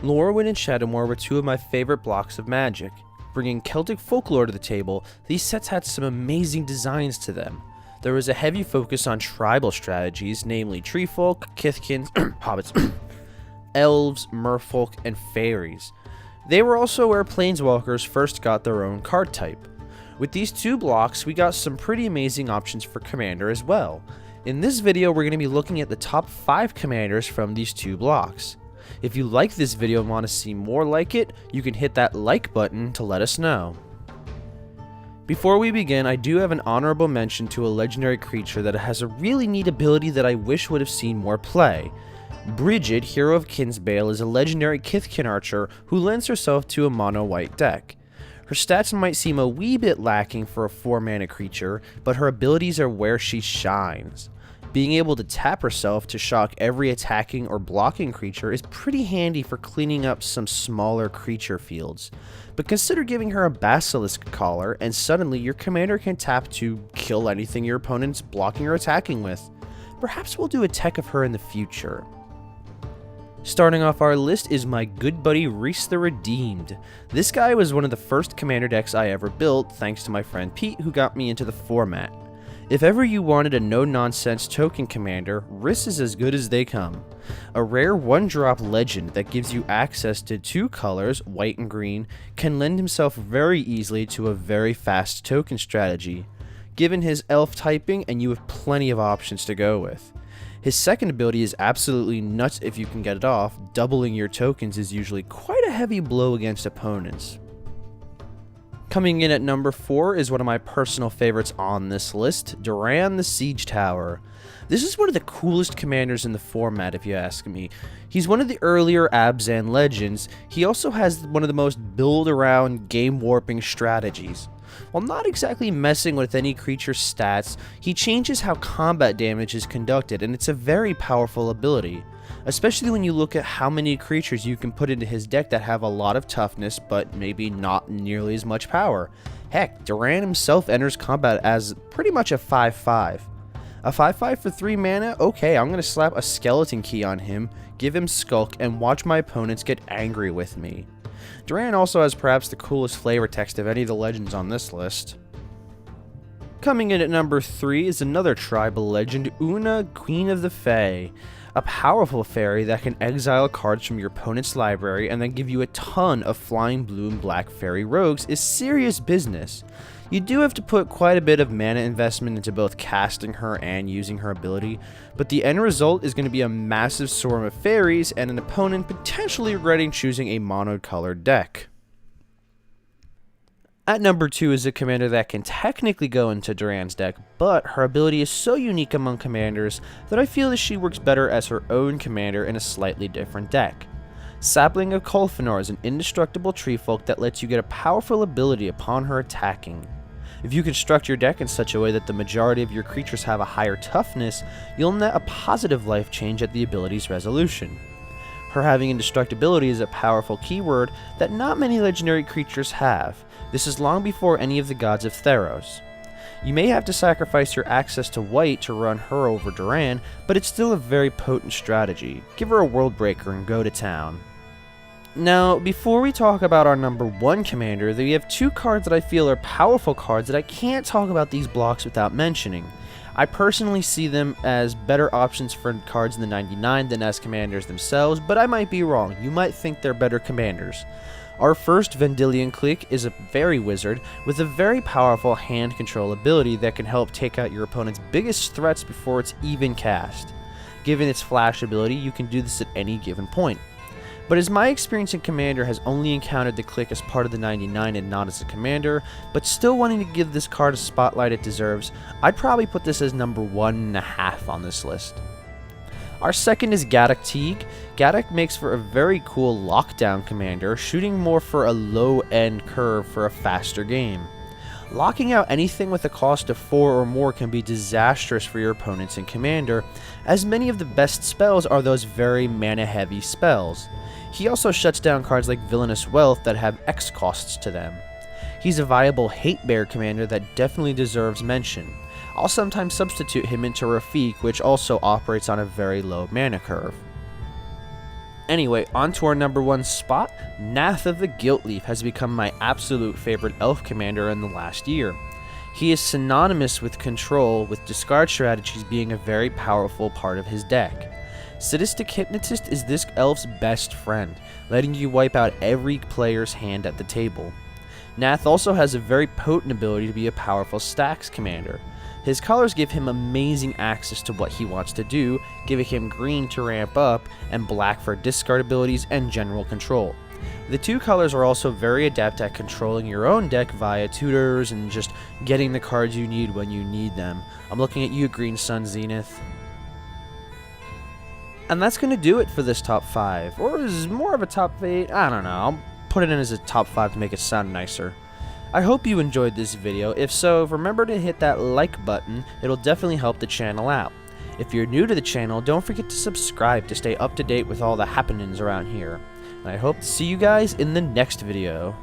Lorwyn and Shadowmoor were two of my favorite blocks of Magic. Bringing Celtic folklore to the table, these sets had some amazing designs to them. There was a heavy focus on tribal strategies, namely Treefolk, Kithkins, Hobbits, Elves, Merfolk, and Fairies. They were also where Planeswalkers first got their own card type. With these two blocks, we got some pretty amazing options for Commander as well. In this video, we're going to be looking at the top 5 Commanders from these two blocks. If you like this video and want to see more like it, you can hit that like button to let us know. Before we begin, I do have an honorable mention to a legendary creature that has a really neat ability that I wish would have seen more play. Bridget, Hero of Kinsbale, is a legendary Kithkin archer who lends herself to a mono-white deck. Her stats might seem a wee bit lacking for a 4-mana creature, but her abilities are where she shines. Being able to tap herself to shock every attacking or blocking creature is pretty handy for cleaning up some smaller creature fields. But consider giving her a Basilisk Collar and suddenly your commander can tap to kill anything your opponent's blocking or attacking with. Perhaps we'll do a tech of her in the future. Starting off our list is my good buddy Rhys the Redeemed. This guy was one of the first commander decks I ever built thanks to my friend Pete who got me into the format. If ever you wanted a no-nonsense token commander, Rhys is as good as they come. A rare 1-drop legend that gives you access to 2 colors, white and green, can lend himself very easily to a very fast token strategy. Given his elf typing, and you have plenty of options to go with. His second ability is absolutely nuts if you can get it off. Doubling your tokens is usually quite a heavy blow against opponents. Coming in at number 4 is one of my personal favorites on this list, Duran the Siege Tower. This is one of the coolest commanders in the format if you ask me. He's one of the earlier Abzan legends. He also has one of the most build-around, game-warping strategies. While not exactly messing with any creature's stats, he changes how combat damage is conducted, and it's a very powerful ability. Especially when you look at how many creatures you can put into his deck that have a lot of toughness, but maybe not nearly as much power. Heck, Duran himself enters combat as pretty much a 5/5. A 5/5 for 3 mana? Okay, I'm going to slap a skeleton key on him, give him Skulk, and watch my opponents get angry with me. Duran also has perhaps the coolest flavor text of any of the legends on this list. Coming in at number 3 is another tribal legend, Una, Queen of the Fae. A powerful fairy that can exile cards from your opponent's library and then give you a ton of flying blue and black fairy rogues is serious business. You do have to put quite a bit of mana investment into both casting her and using her ability, but the end result is going to be a massive swarm of fairies and an opponent potentially regretting choosing a mono-colored deck. At number 2 is a commander that can technically go into Duran's deck, but her ability is so unique among commanders that I feel that she works better as her own commander in a slightly different deck. Sapling of Kolfinor is an indestructible treefolk that lets you get a powerful ability upon her attacking. If you construct your deck in such a way that the majority of your creatures have a higher toughness, you'll net a positive life change at the ability's resolution. Her having indestructibility is a powerful keyword that not many legendary creatures have. This is long before any of the gods of Theros. You may have to sacrifice your access to white to run her over Duran, but it's still a very potent strategy. Give her a world breaker and go to town. Now, before we talk about our number 1 commander, we have 2 cards that I feel are powerful cards that I can't talk about these blocks without mentioning. I personally see them as better options for cards in the 99 than as commanders themselves, but I might be wrong. You might think they're better commanders. Our first Vendilion Clique is a fairy wizard with a very powerful hand control ability that can help take out your opponent's biggest threats before it's even cast. Given its flash ability, you can do this at any given point. But as my experience in Commander has only encountered the Clique as part of the 99 and not as a commander, but still wanting to give this card a spotlight it deserves, I'd probably put this as number 1.5 on this list. Our second is Gaddock Teague. Gaddock makes for a very cool lockdown commander, shooting more for a low-end curve for a faster game. Locking out anything with a cost of 4 or more can be disastrous for your opponents in Commander, as many of the best spells are those very mana-heavy spells. He also shuts down cards like Villainous Wealth that have X costs to them. He's a viable Hate Bear commander that definitely deserves mention. I'll sometimes substitute him into Rafik, which also operates on a very low mana curve. Anyway, on to our number 1 spot. Nath of the Guiltleaf has become my absolute favorite elf commander in the last year. He is synonymous with control, with discard strategies being a very powerful part of his deck. Sadistic Hypnotist is this elf's best friend, letting you wipe out every player's hand at the table. Nath also has a very potent ability to be a powerful stacks commander. His colors give him amazing access to what he wants to do, giving him green to ramp up and black for discard abilities and general control. The 2 colors are also very adept at controlling your own deck via tutors and just getting the cards you need when you need them. I'm looking at you, Green Sun Zenith. And that's going to do it for this top 5, or is more of a top 8, I don't know, I'll put it in as a top 5 to make it sound nicer. I hope you enjoyed this video. If so, remember to hit that like button, it'll definitely help the channel out. If you're new to the channel, don't forget to subscribe to stay up to date with all the happenings around here. And I hope to see you guys in the next video.